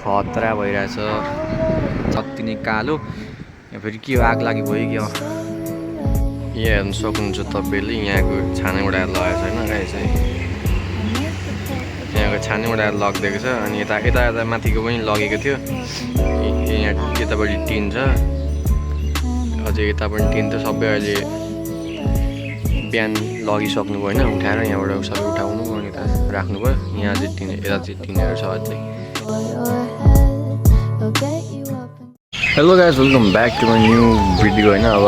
खतरा भइरहेछ जति नै कालो फेरि के आग लागि भयो कि यहाँ हेर्नु सक्नुहुन्छ तपाईँले यहाँको छाना उडाएर लगाएको छैन गाई चाहिँ यहाँको छाना उडाएर लगिदिएको छ अनि यता यता यता माथिको पनि लगेको थियो यहाँ यतापट्टि टिन छ अझै यता पनि टिन त सबै अहिले बिहान लगिसक्नु भयो होइन उठाएर यहाँबाट सबै उठाउनु भयो अनि यता राख्नुभयो यहाँ चाहिँ टिन यता चाहिँ टिनहरू छ अझै hello guys welcome back to my new video होइन अब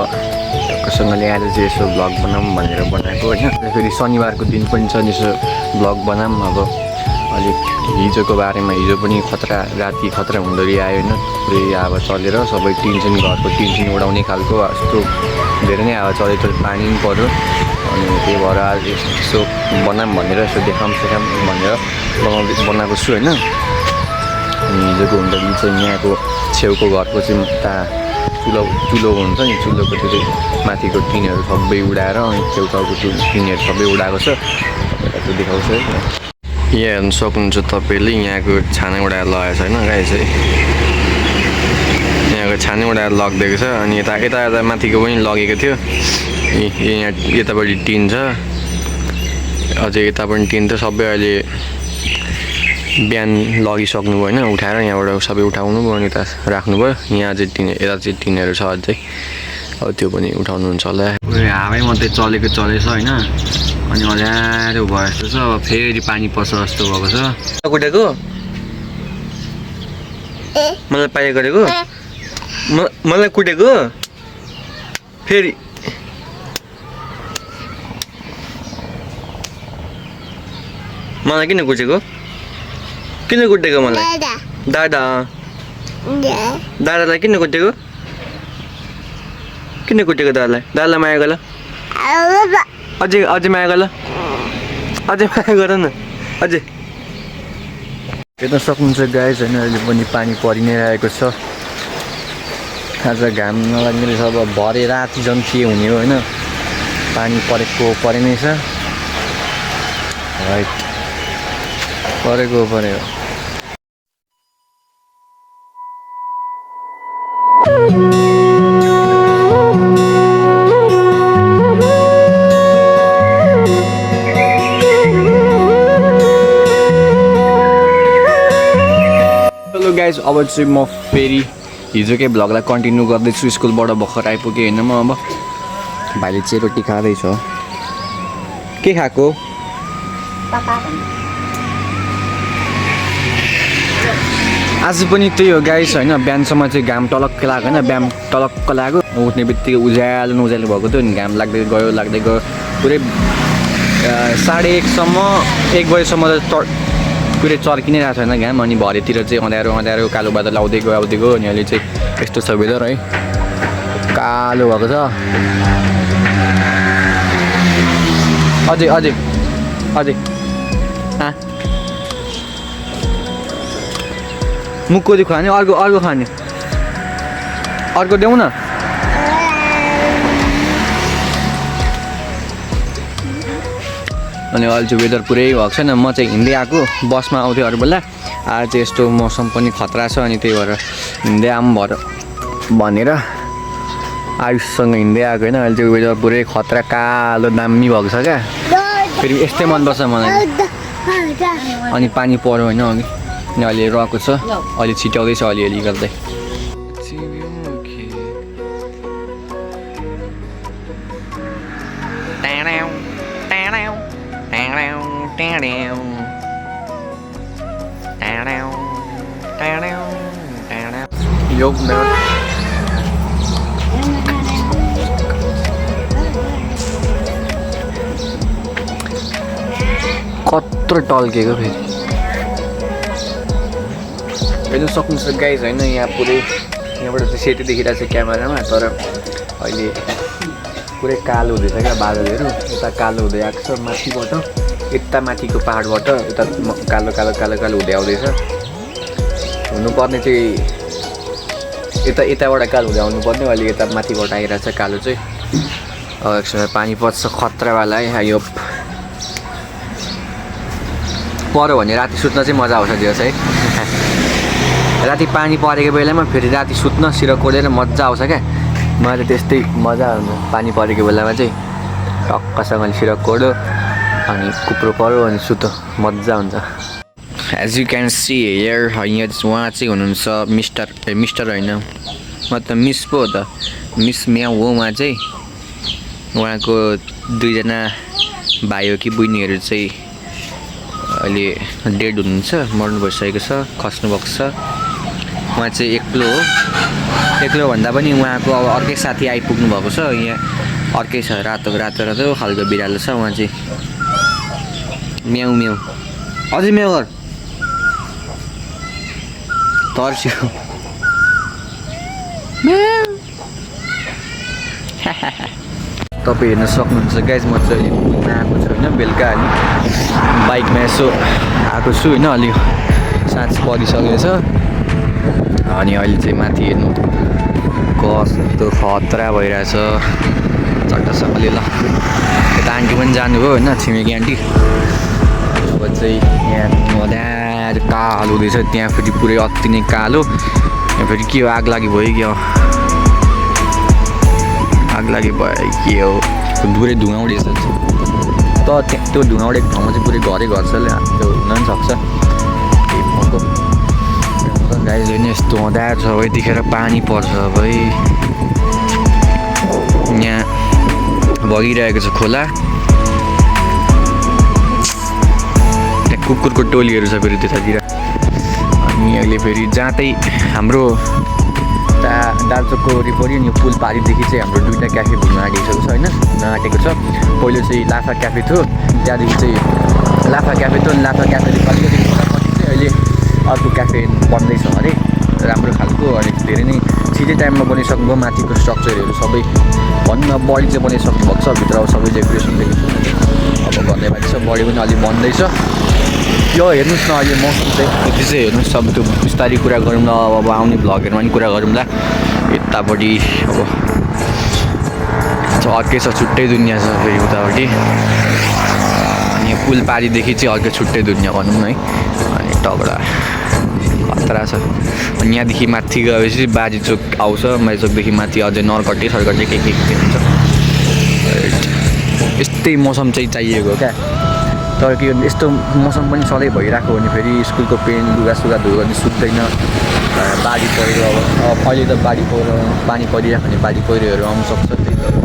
कसैले आएर चाहिँ यसो भ्लग बनाऊँ भनेर बनाएको होइन फेरि शनिबारको दिन पनि छ यसो भ्लग बनाऊँ अब अलिक हिजोको बारेमा हिजो पनि खतरा राति खतरा हुँदो आयो होइन पुरै हावा चलेर सबै टिनसिन घरको टिनसिन उडाउने खालको यस्तो धेरै नै हावा चल्यो तर पानी पनि पऱ्यो अनि त्यही भएर आज यसो बनाऊँ भनेर यसो देखाऊँ भनेर बनाएको छु होइन अनि हिजोको हुँदाखेरि चाहिँ यहाँको छेउको घरको चाहिँ उता चुलो हुन्छ नि चुलोको त्यो चाहिँ माथिको टिनहरू सबै उडाएर अनि छेउछाउको टिनहरू सबै उडाएको छ तपाईँलाई त्यो देखाउँछ है यहाँ हेर्नु सक्नुहुन्छ तपाईँले यहाँको छाना उडाएर लगाएको छ होइन गाई चाहिँ यहाँको छाना उडाएर लगिदिएको छ अनि यता यता यता माथिको पनि लगेको थियो यहाँ यतापट्टि टिन छ अझै यता पनि टिन त सबै अहिले बिहान लगिसक्नु भयो होइन उठाएर यहाँबाट सबै उठाउनु भयो अनि यता राख्नुभयो यहाँ चाहिँ टिन यता चाहिँ टिनहरू छ अझै अब त्यो पनि उठाउनुहुन्छ होला हावै मात्रै चलेको चलेछ होइन अनि अँध्यारो भयो जस्तो छ अब फेरि पानी पर्छ जस्तो भएको छ कुटेको मलाई पाए गरेको मलाई कुटेको फेरि मलाई किन कुटेको किन कुटेको मलाई दादालाई किन कुटेको दादालाई माया गर अझै माया गर माया गर न अझै हेर्न सक्नुहुन्छ गाइज होइन अहिले पनि पानी परि नै रहेको छ आज घाम नलाग्ने रहेछ अब भरे राति झन् के हुने हो होइन पानी परे नै छ राइट परेको पऱ्यो हेलो गाइज अब चाहिँ म फेरि हिजोकै भ्लगलाई कन्टिन्यू गर्दैछु स्कुलबाट भर्खर आइपुगेँ होइन म अब भाइले चाहिँ रोटी खाँदैछ के खाएको आज पनि त्यही हो गाइस होइन बिहानसम्म चाहिँ घाम टलक्क लाग्यो होइन बिहान टलक्क लाग्यो उठ्ने बित्तिकै उज्यालो भएको थियो नि घाम लाग्दै गयो पुरै 1:30 बजीसम्म त पुरै चर्किनै रहेको छैन घाम अनि भरेतिर चाहिँ अँध्यारो कालो बादल आउँदै गयो अनि अहिले चाहिँ यस्तो छ वेदर है कालो भएको छ अझै मुखको चाहिँ खाने अर्को खाने अर्को देऊ न अनि अहिले चाहिँ वेदर पुरै भएको छैन म चाहिँ हिँड्दै आएको बसमा आउँथेँ अरू बेला आज चाहिँ यस्तो मौसम पनि खतरा छ अनि त्यही भएर हिँड्दै आऊँ भनेर आयुषसँग हिँड्दै आएको होइन अहिले चाहिँ वेदर पुरै खतरा कालो दामी भएको छ क्या फेरि यस्तै मनपर्छ मलाई अनि पानी पऱ्यो होइन अघि अनि अहिले रहेको छ अहिले छिट्याउँदैछ अलिअलि गर्दै कत्रो टल्केको फेरि हेर्नु सक्नुहुन्छ गाइज होइन यहाँ पुरै यहाँबाट चाहिँ सेतो देखिरहेको छ क्यामेरामा तर अहिले पुरै कालो हुँदैछ क्या बादलहरू यता कालो हुँदै आएको छ माथिबाट यता माथिको पाहाडबाट यता कालो हुँदै आउँदैछ हुनुपर्ने चाहिँ यताबाट कालो हुँदै आउनुपर्ने अहिले यता माथिबाट आइरहेको छ कालो चाहिँ एकछिनमा पानी पर्छ खतरावाला है यो पऱ्यो भने राति सुत्न चाहिँ मजा आउँछ दिवस है राति पानी परेको बेलामा फेरि राति सुत्न सिर कोडेर मजा आउँछ क्या मलाई त्यस्तै मजा आउँछ पानी परेको बेलामा चाहिँ टक्कसँगले सिर कोड्यो अनि कुप्रो पऱ्यो अनि सुत्यो मजा हुन्छ as you can see here यहाँ उहाँ चाहिँ हुनुहुन्छ मिस्टर होइन म त मिस पो हो त मिस म्याउ हो उहाँ चाहिँ उहाँको 2 जना भाइ हो कि बहिनीहरू चाहिँ अहिले डेड हुनुहुन्छ मर्नु भइसकेको छ खस्नु भएको छ उहाँ चाहिँ एक्लो भन्दा पनि उहाँको अब अर्कै साथी आइपुग्नु भएको छ यहाँ अर्कै छ रातो खालको बिरालो छ उहाँ चाहिँ म्याउ म्याउ अझै म्याउ गर तर्स्यो तपाईँ हेर्न सक्नुहुन्छ गाइज म चाहिँ आएको छु होइन बेलुका अलि बाइकमा यसो आएको छु होइन अलि साँझ परिसकेको छ अनि अहिले चाहिँ माथि हेर्नु कस्तो खतरा भइरहेछ चट्टसँगले ल यता आन्टी पनि जानुभयो होइन छिमेकी आन्टी अब चाहिँ यहाँ मजाले कालो हुँदैछ त्यहाँ फेरि पुरै अति नै कालो यहाँ फेरि के हो आग लागि भयो कि आग लागि भयो के हो पुरै धुवा उडेछ त त्यो धुवा उडेको ठाउँमा चाहिँ पुरै घरै घर छ त्यो हुन पनि सक्छ गाइज होइन यस्तो हुँदा छ है यतिखेर पानी पर्छ भाइ यहाँ बगिरहेको छ खोला त्यहाँ कुकुरको टोलीहरू छ फेरि त्यतातिर अनि अहिले फेरि जाँदै हाम्रो दार्चोकको वरिपरि अनि पुल पारिदेखि चाहिँ हाम्रो 2टा क्याफे घुम्न आँटेको छ होइन आँटेको छ पहिलो चाहिँ लाफा क्याफे थियो त्यहाँदेखि चाहिँ लाफा क्याफे थियो अनि लाफा क्याफेदेखि अलिकति खोलापछि चाहिँ अहिले अर्को क्याफे बन्दैछ अरे राम्रो खालको अनि धेरै नै छिटै टाइममा बनिसक्नुभयो माथिको स्ट्रक्चरहरू सबै भन्नु न बडी चाहिँ बनाइसक्नु भएको छ भित्र अब सबै डेकोरेसनदेखि अब भन्ने बारे छ बडी पनि अलिक बन्दैछ यो हेर्नुहोस् न अहिले मौसम चाहिँ यति चाहिँ हेर्नुहोस् अब त्यो बिस्तारै कुरा गरौँला अब आउने भ्लगहरूमा पनि कुरा गरौँला यतापट्टि अब अर्कै छ छुट्टै दुनियाँ छ फेरि उतापट्टि अनि पुल पारीदेखि चाहिँ अर्कै छुट्टै दुनियाँ भनौँ न है अनि तबडा खतरा छ अनि यहाँदेखि माथि गएपछि बाजी चोक आउँछ बाजी चोकदेखि माथि अझै नरकट्टे सरकट्टे के हुन्छ यस्तै मौसम चाहिँ चाहिएको क्या तर के यस्तो मौसम पनि सधैँ भइरहेको भने फेरि स्कुलको पेन लुगासुगा धुयो भने सुत्दैन बाढी पहिरो अब अहिले त बाढी पहिरो पानी परिरहेको भने बाढी पहिरोहरू आउनु सक्छ त्यही त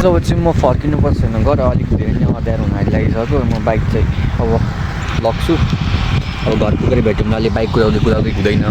अब चाहिँ म फर्किनुपर्छ होइन घर अलिक धेरै नै अँध्यारो हुन लागिसक्यो म बाइक चाहिँ अब लग्छु अब घर पुगेर भेट्यौँ अहिले बाइक कुदाउँदै हुँदैन